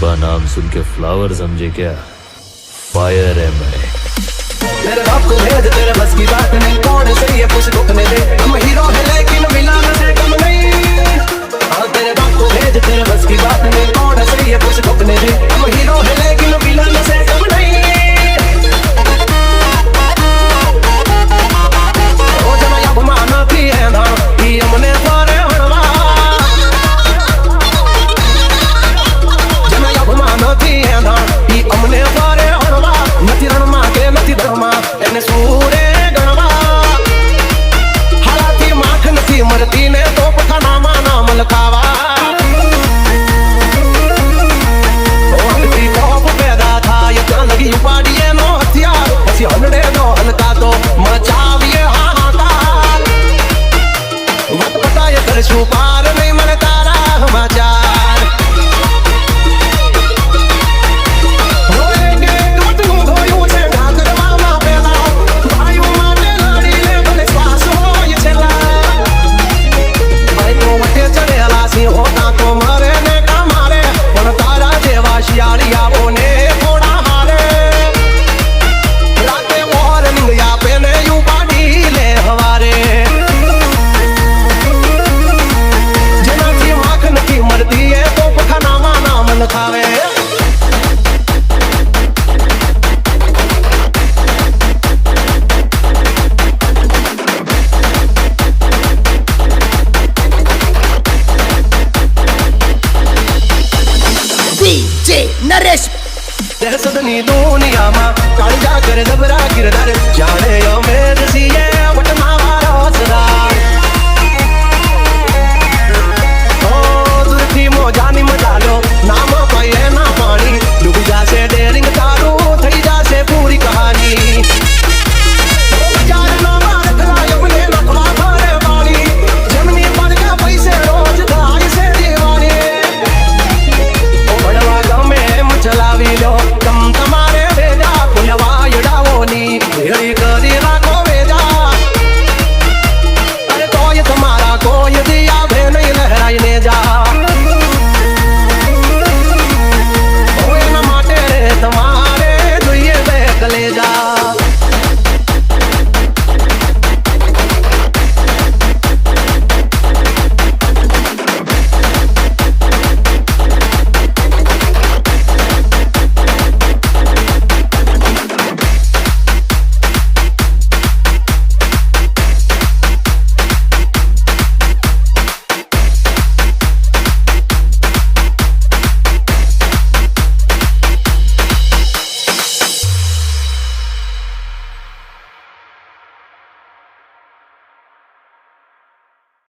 पुष्पा नाम सुन के फ्लावर समझे क्या? फायर है मैं। मेरे बाप को भेज तेरे बस की बात नहीं, कौन सही है कुछ रुकने दे, हम हीरो है लेकिन मिला से कम नहीं। हाँ तेरे बाप को भेज तेरे बस की बात नहीं, कौन सही है कुछ रुकने दे, हम हीरो है लेकिन मिला से कम नहीं। ओ जना या घुमाना थी है ना ये हमने सारे हड़वा, जना या घुमाना थी है ना ये हमने सारे हड़वा, नथी रणमा के नथी धर्मा એને સૂરે ગણવા હાલાથી માખ નથી મરતી ને તો પખાનામાં નામ લખાવા ઓ ટોપ પેદા થાય ત્યાં લગી ઉપાડીએ નો હથિયાર પછી હલડે નો હલકા તો મચાવીએ હાહાકાર વટ પટાય કરશું પાર નહીં મને તારા સમાચાર હોતા તો મારે ને કમારે પણ તારા જેવા શિયાળિયાઓને થોડા હારે રાતે વોર્નિંગ આપે ને ઉપાડી લે હવારે જેનાથી માખ નથી મરતી એ તો પખાનામાં નામ લખાવે નરેશ દહેશતની દુનિયામાં કાળજા કરે જબરા કિરદાર જાણે અમે છીએ